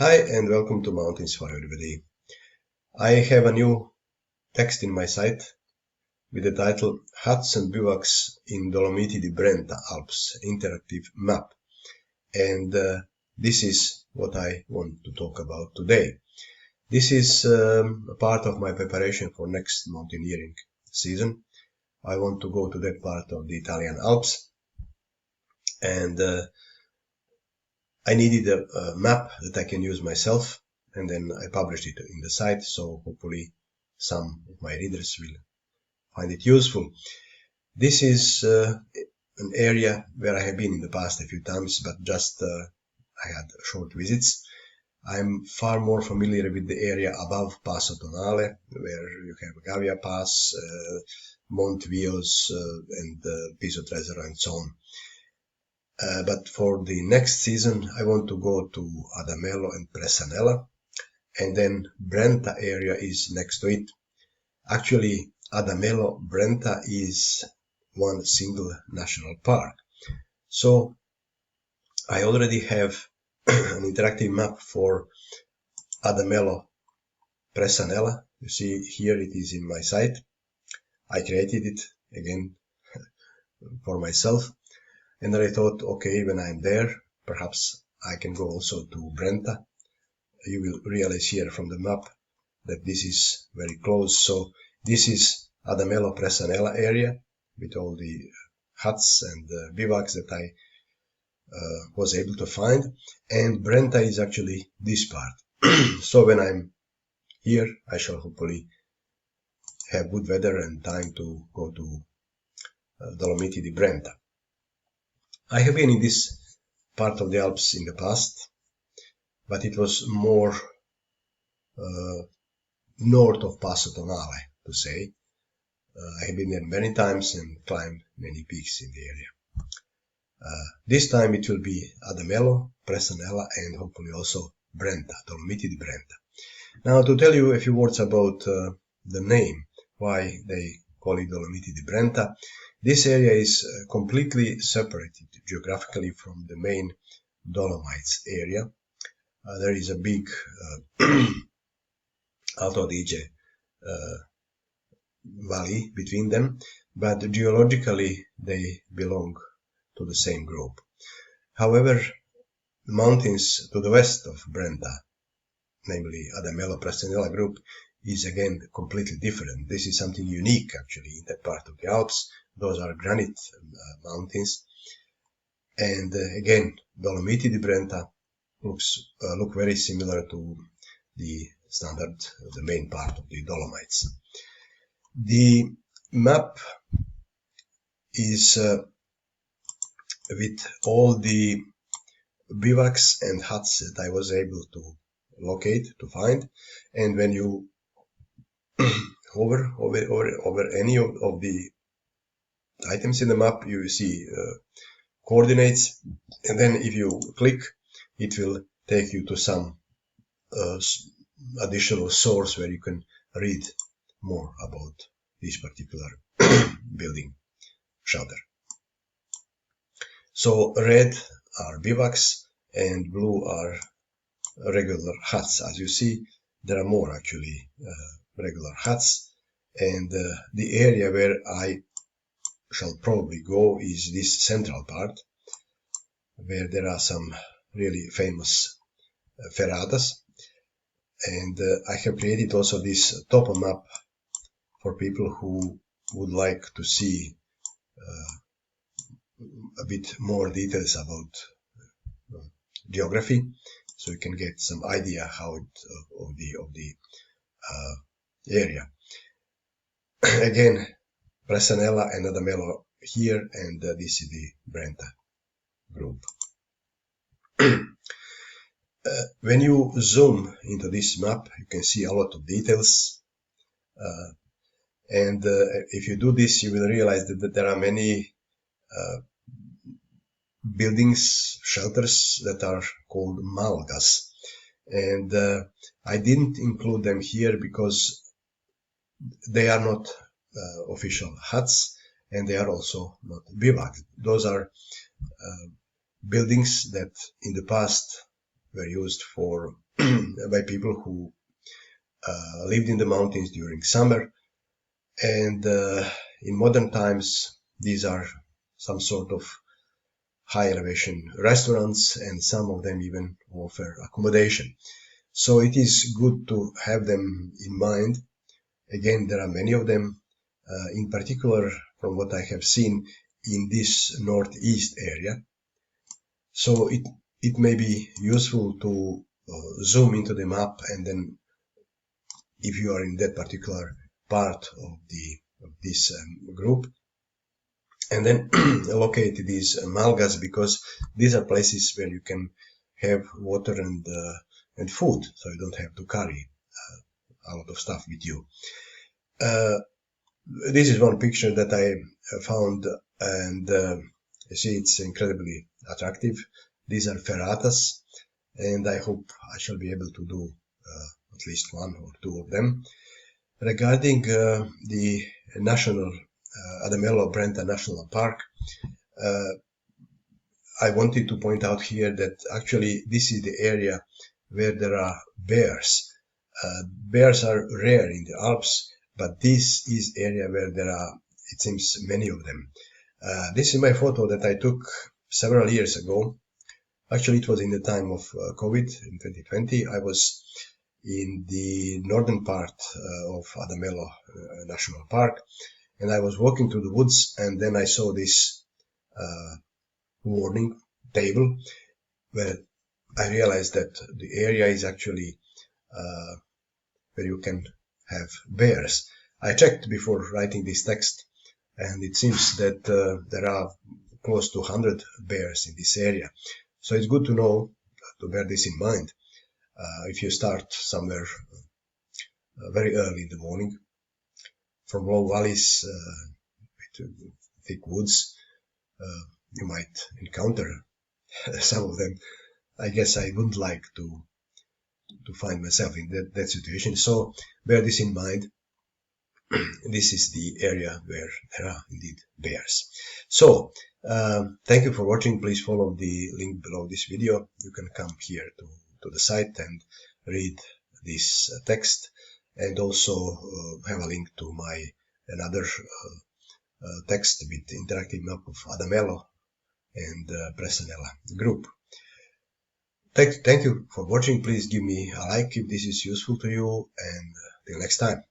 Hi and welcome to Mountains for Everybody. I have a new text in my site with the title Huts and Bivouacs in Dolomiti di Brenta Alps Interactive Map. And this is what I want to talk about today. This is a part of my preparation for next mountaineering season. I want to go to that part of the Italian Alps, and I needed a map that I can use myself, and then I published it in the site, so hopefully some of my readers will find it useful. This is an area where I have been in the past a few times, but just I had short visits. I'm far more familiar with the area above Passo Tonale, where you have Gavia Pass, Monte Vios, and Piso Trezero and so on. But for the next season, I want to go to Adamello and Presanella, and then Brenta area is next to it. Actually, Adamello Brenta is one single national park. So I already have an interactive map for Adamello Presanella. You see here it is in my site. I created it again for myself. And then I thought, okay, when I'm there, perhaps I can go also to Brenta. You will realize here from the map that this is very close. So this is Adamello Presanella area with all the huts and bivouacs that I was able to find. And Brenta is actually this part. So when I'm here, I shall hopefully have good weather and time to go to Dolomiti di Brenta. I have been in this part of the Alps in the past, but it was more north of Passo Tonale, to say. I have been there many times and climbed many peaks in the area. This time it will be Adamello, Presanella, and hopefully also Brenta, Dolomiti di Brenta. Now, to tell you a few words about the name, why they call it Dolomiti di Brenta. This area is completely separated geographically from the main Dolomites area. There is a big Alto Adige valley between them, but geologically they belong to the same group. However, the mountains to the west of Brenta, namely Adamello Presanella group, is again completely different. This is something unique actually in that part of the Alps. Those are granite mountains, and again Dolomiti di Brenta look very similar to the standard, the main part of the Dolomites. The map is with all the bivouacs and huts that I was able to locate, to find, and when you hover over any of the items in the map, you see coordinates, and then if you click, it will take you to some additional source where you can read more about this particular building shelter. So red are bivouacs and blue are regular huts. As you see, there are more actually regular huts, and the area where I shall probably go is this central part, where there are some really famous ferradas, and I have created also this topo map for people who would like to see a bit more details about geography, so you can get some idea how of the area. Again, Presanella and Adamello here, and this is the Brenta group. When you zoom into this map, you can see a lot of details, and if you do this, you will realize that there are many buildings, shelters that are called malgas, and I didn't include them here because they are not official huts, and they are also not bivouacs. Those are buildings that in the past were used for by people who lived in the mountains during summer. And in modern times, these are some sort of high elevation restaurants, and some of them even offer accommodation. So it is good to have them in mind. Again, there are many of them, in particular from what I have seen in this northeast area. So it may be useful to zoom into the map, and then if you are in that particular part of this group, and then locate these malgas, because these are places where you can have water and food, so you don't have to carry a lot of stuff with you. This is one picture that I found, and you see it's incredibly attractive. These are ferratas, and I hope I shall be able to do at least one or two of them. Regarding the national Adamello Brenta National Park, I wanted to point out here that actually this is the area where there are bears. Bears are rare in the Alps, but this is area where there are, it seems, many of them. This is my photo that I took several years ago. Actually, it was in the time of COVID in 2020. I was in the northern part of Adamello National Park, and I was walking through the woods, and then I saw this warning table where I realized that the area is actually where you can have bears. I checked before writing this text, and it seems that there are close to 100 bears in this area. So it's good to know, to bear this in mind. If you start somewhere very early in the morning, from low valleys with thick woods, you might encounter some of them. I guess I wouldn't like to find myself in that situation. So bear this in mind. This is the area where there are indeed bears. So thank you for watching. Please follow the link below this video. You can come here to the site and read this text, and also have a link to my another text with interactive map of Adamello and Presanella group. Thank you for watching. Please give me a like if this is useful to you, and till next time.